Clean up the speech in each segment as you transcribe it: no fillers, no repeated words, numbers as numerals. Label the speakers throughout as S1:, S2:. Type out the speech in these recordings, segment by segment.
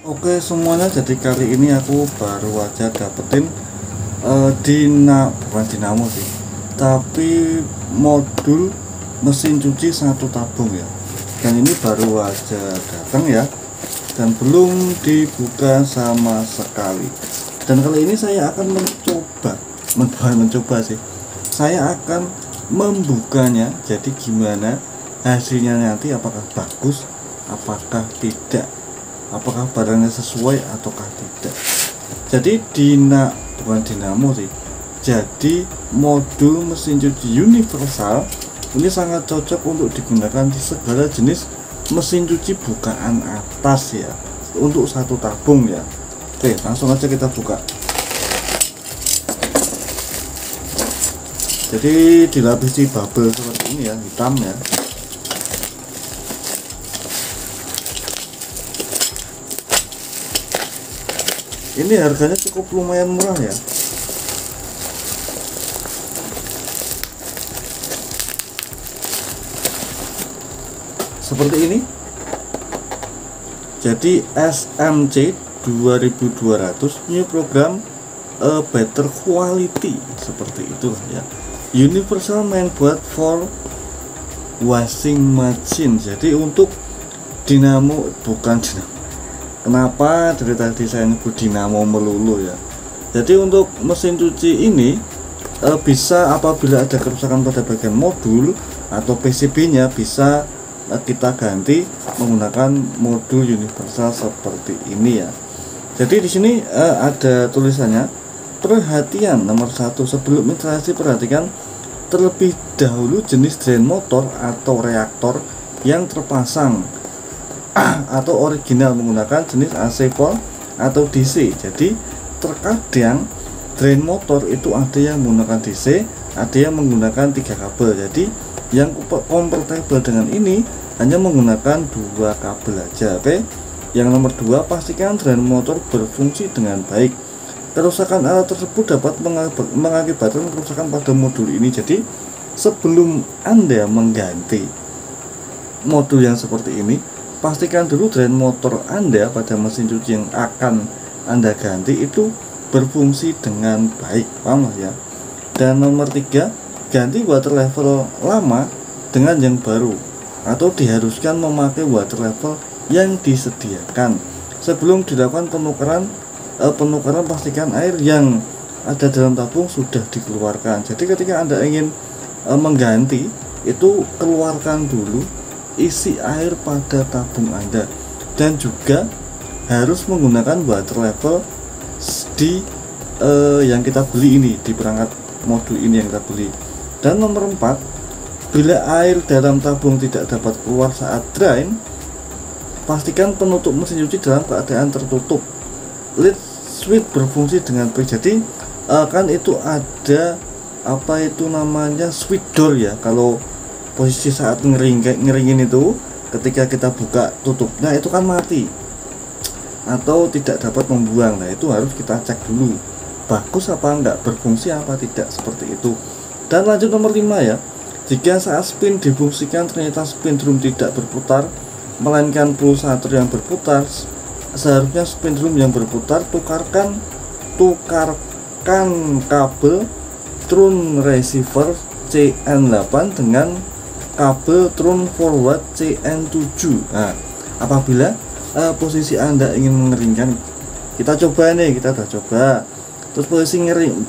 S1: Oke semuanya, jadi kali ini aku baru aja dapetin bukan dinamo sih, tapi modul mesin cuci satu tabung ya. Dan ini baru aja datang ya, dan belum dibuka sama sekali. Dan kali ini saya akan mencoba sih. Saya akan membukanya. Jadi gimana hasilnya nanti, apakah bagus, apakah tidak, apakah barangnya sesuai ataukah tidak. Jadi bukan dinamo sih, jadi modul mesin cuci universal ini sangat cocok untuk digunakan di segala jenis mesin cuci bukaan atas ya, untuk satu tabung ya. Oke, langsung aja kita buka. Jadi dilapisi bubble seperti ini ya, hitam ya. Ini harganya cukup lumayan murah ya. Seperti ini. Jadi SMC 2200 new program better quality, seperti itu ya. Universal mainboard for washing machine. Jadi untuk dinamo, bukan dinamo. Kenapa dari tadi saya nyebut dinamo melulu ya. Jadi untuk mesin cuci ini bisa apabila ada kerusakan pada bagian modul atau PCB-nya bisa kita ganti menggunakan modul universal seperti ini ya. Jadi di sini ada tulisannya, perhatian nomor 1, sebelum instalasi perhatikan terlebih dahulu jenis drain motor atau reaktor yang terpasang atau original menggunakan jenis AC volt atau DC. Jadi terkadang drain motor itu ada yang menggunakan DC, ada yang menggunakan 3 kabel. Jadi yang kompatibel dengan ini hanya menggunakan 2 kabel aja. Oke. Yang nomor 2, pastikan drain motor berfungsi dengan baik. Kerusakan alat tersebut dapat mengakibatkan kerusakan pada modul ini. Jadi sebelum Anda mengganti modul yang seperti ini, pastikan dulu drain motor Anda pada mesin cuci yang akan Anda ganti itu berfungsi dengan baik, paham ya. Dan nomor 3, ganti water level lama dengan yang baru, atau diharuskan memakai water level yang disediakan. Sebelum dilakukan penukaran pastikan air yang ada dalam tabung sudah dikeluarkan. Jadi ketika Anda ingin mengganti, itu keluarkan dulu isi air pada tabung Anda, dan juga harus menggunakan water level di yang kita beli ini, di perangkat modul ini yang kita beli. Dan nomor 4, bila air dalam tabung tidak dapat keluar saat drain, pastikan penutup mesin cuci dalam keadaan tertutup. Lead switch berfungsi dengan baik. Jadi kan itu ada apa itu namanya switch door ya. Kalau posisi saat ngeringin itu, ketika kita buka tutupnya itu kan mati atau tidak dapat membuang. Nah itu harus kita cek dulu, bagus apa enggak, berfungsi apa tidak, seperti itu. Dan lanjut nomor 5 ya, jika saat spin difungsikan ternyata spin drum tidak berputar melainkan pulsator yang berputar, seharusnya spin drum yang berputar. Tukarkan kabel tune receiver CN8 dengan kabel tune forward CN7. Nah, apabila posisi Anda ingin mengeringkan, kita coba nih, kita udah coba. Terus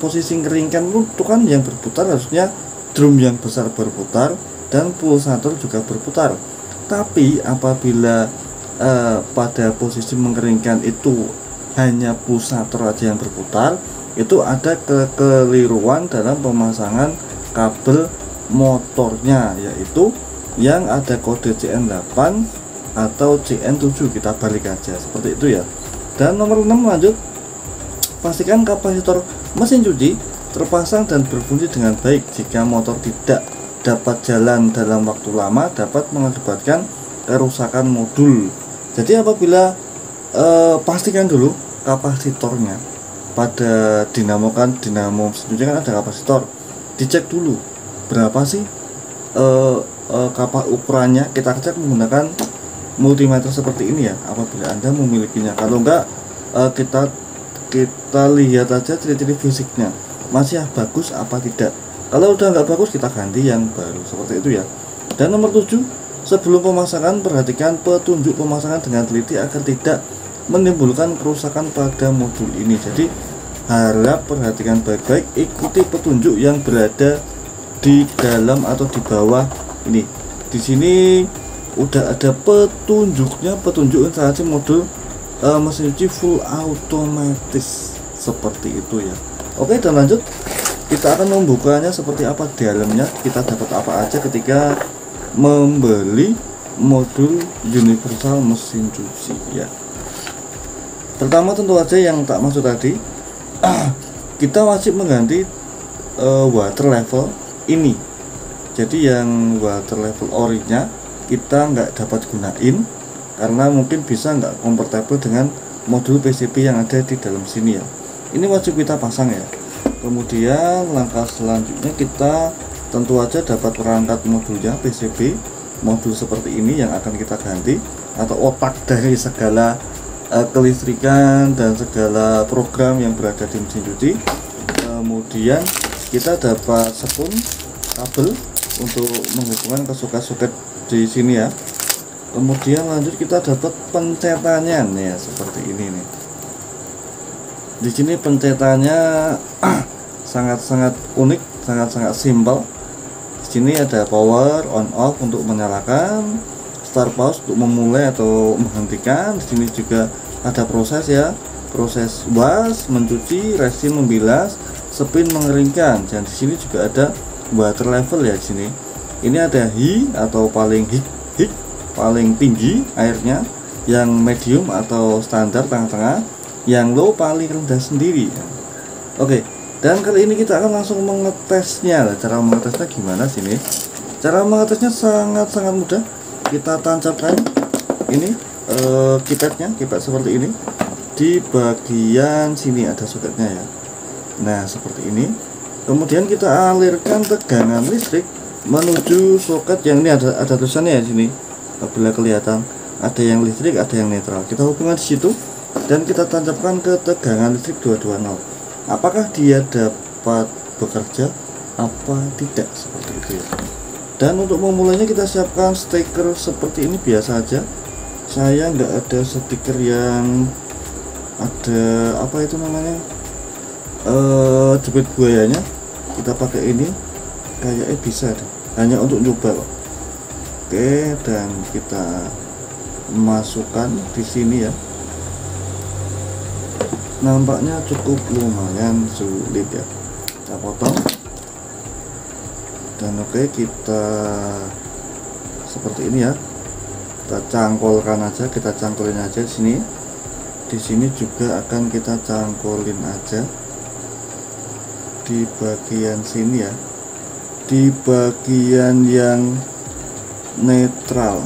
S1: posisi ngeringkan itu kan yang berputar harusnya drum yang besar berputar dan pulsator juga berputar. Tapi apabila pada posisi mengeringkan itu hanya pulsator aja yang berputar, itu ada kekeliruan dalam pemasangan kabel motornya, yaitu yang ada kode CN8 atau CN7. Kita balik aja seperti itu ya. Dan nomor 6 lanjut, pastikan kapasitor mesin cuci terpasang dan berfungsi dengan baik. Jika motor tidak dapat jalan dalam waktu lama, dapat mengakibatkan kerusakan modul. Jadi apabila pastikan dulu kapasitornya pada dinamo mesin cuci kan ada kapasitor, dicek dulu berapa sih ukurannya. Kita cek menggunakan multimeter seperti ini ya, apabila Anda memilikinya. Kalau enggak, kita lihat aja ciri-ciri fisiknya, masih bagus apa tidak. Kalau udah nggak bagus, kita ganti yang baru, seperti itu ya. Dan nomor 7, sebelum pemasangan perhatikan petunjuk pemasangan dengan teliti agar tidak menimbulkan kerusakan pada modul ini. Jadi harap perhatikan baik-baik, ikuti petunjuk yang berada di dalam atau di bawah ini. Di sini udah ada petunjuknya, petunjuk instalasi modul mesin cuci full automatis seperti itu ya. Oke, dan lanjut kita akan membukanya seperti apa dalamnya, kita dapat apa aja ketika membeli modul universal mesin cuci ya. Pertama tentu aja yang tak masuk tadi, kita wajib mengganti water level ini. Jadi yang water level orinya kita nggak dapat gunain karena mungkin bisa nggak kompatibel dengan modul PCB yang ada di dalam sini ya. Ini wajib kita pasang ya. Kemudian langkah selanjutnya kita tentu aja dapat perangkat modulnya PCB, modul seperti ini yang akan kita ganti, atau otak dari segala kelistrikan dan segala program yang berada di mesin cuci. Kemudian kita dapat spoon kabel untuk menghubungkan ke soket-soket di sini ya. Kemudian lanjut kita dapat pencetannya nih ya, seperti ini nih. Di sini pencetannya sangat-sangat unik, sangat-sangat simpel. Di sini ada power on off untuk menyalakan, start pause untuk memulai atau menghentikan. Di sini juga ada proses ya, proses wash, mencuci, resin, membilas, spin, mengeringkan. Dan di sini juga ada water level ya. Di sini ini ada high atau paling high, paling tinggi airnya, yang medium atau standar tengah-tengah, yang low paling rendah sendiri. Oke, dan kali ini kita akan langsung mengetesnya. Cara mengetesnya gimana sini? Cara mengetesnya sangat-sangat mudah. Kita tancapkan ini kipetnya, kipet seperti ini. Di bagian sini ada soketnya ya. Nah, seperti ini. Kemudian kita alirkan tegangan listrik menuju soket yang ini ada tulisannya ya sini. Apabila kelihatan ada yang listrik, ada yang netral. Kita hubungkan di situ dan kita tancapkan ke tegangan listrik 220. Apakah dia dapat bekerja apa tidak, seperti itu ya. Dan untuk memulainya kita siapkan stiker seperti ini biasa aja. Saya nggak ada stiker yang ada apa itu namanya jepit buayanya. Kita pakai ini kayaknya bisa deh, hanya untuk nyoba kok. Oke, dan kita masukkan di sini ya. Nampaknya cukup lumayan sulit ya. Kita potong. Dan oke, kita seperti ini ya. Kita cangkolkan aja, kita cangkolin aja di sini. Di sini juga akan kita cangkolin aja di bagian sini ya. Di bagian yang netral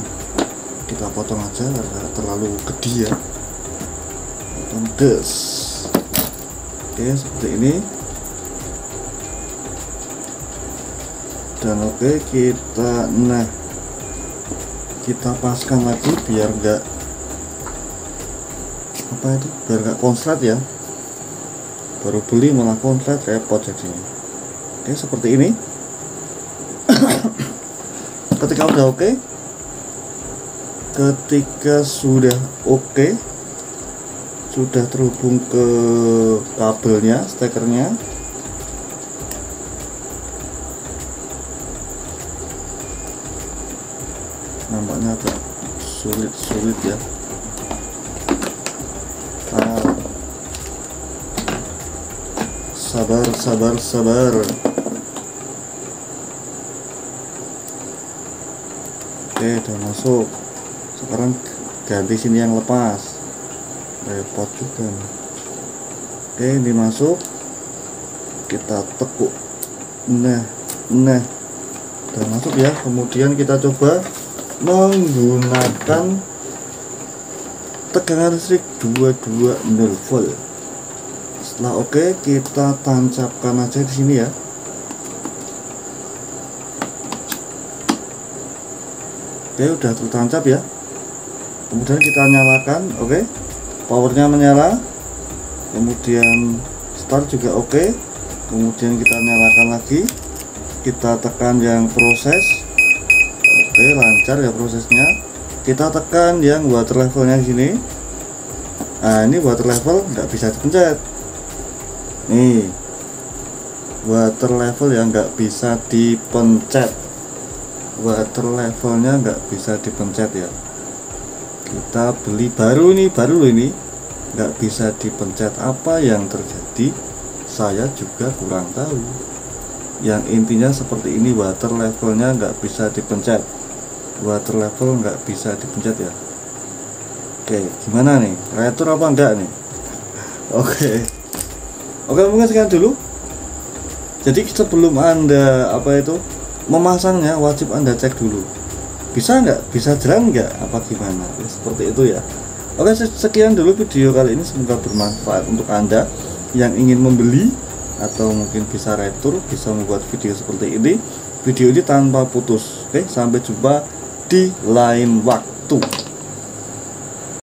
S1: kita potong aja karena terlalu gede ya. Potong des. Oke, seperti ini. Dan oke, kita paskan lagi biar enggak biar enggak konslet ya. Baru beli malah konslet, repot jadinya. Oke, seperti ini. Ketika udah oke, ketika sudah oke, sudah terhubung ke kabelnya, stekernya, nampaknya agak sulit ya. Sabar. Oke, udah masuk. Sekarang ganti sini yang lepas, repot juga nih. Oke, ini masuk, kita tekuk. Nah udah masuk ya. Kemudian kita coba menggunakan tegangan listrik 220 volt. Setelah oke, kita tancapkan aja di sini ya. Oke, udah tertancap ya. kemudian kita nyalakan. Oke, powernya menyala, kemudian start juga oke, kemudian kita nyalakan lagi, kita tekan yang proses. Oke, lancar ya prosesnya. Kita tekan yang water levelnya sini. Nah, ini water level nggak bisa dipencet. Nih, water level yang nggak bisa dipencet. Water levelnya nggak bisa dipencet ya. Kita beli baru nih, baru ini nggak bisa dipencet. Apa yang terjadi? Saya juga kurang tahu. Yang intinya seperti ini, water levelnya nggak bisa dipencet. Water level nggak bisa dipencet ya. Oke, gimana nih? Retur apa enggak nih? Oke, mungkin sekian dulu. Jadi sebelum Anda memasangnya, wajib Anda cek dulu. Bisa nggak? Bisa jalan nggak? Apa gimana? Ya, seperti itu ya. Oke, sekian dulu video kali ini. Semoga bermanfaat untuk Anda yang ingin membeli atau mungkin bisa retur, bisa membuat video seperti ini. Video ini tanpa putus. Oke, sampai jumpa di lain waktu.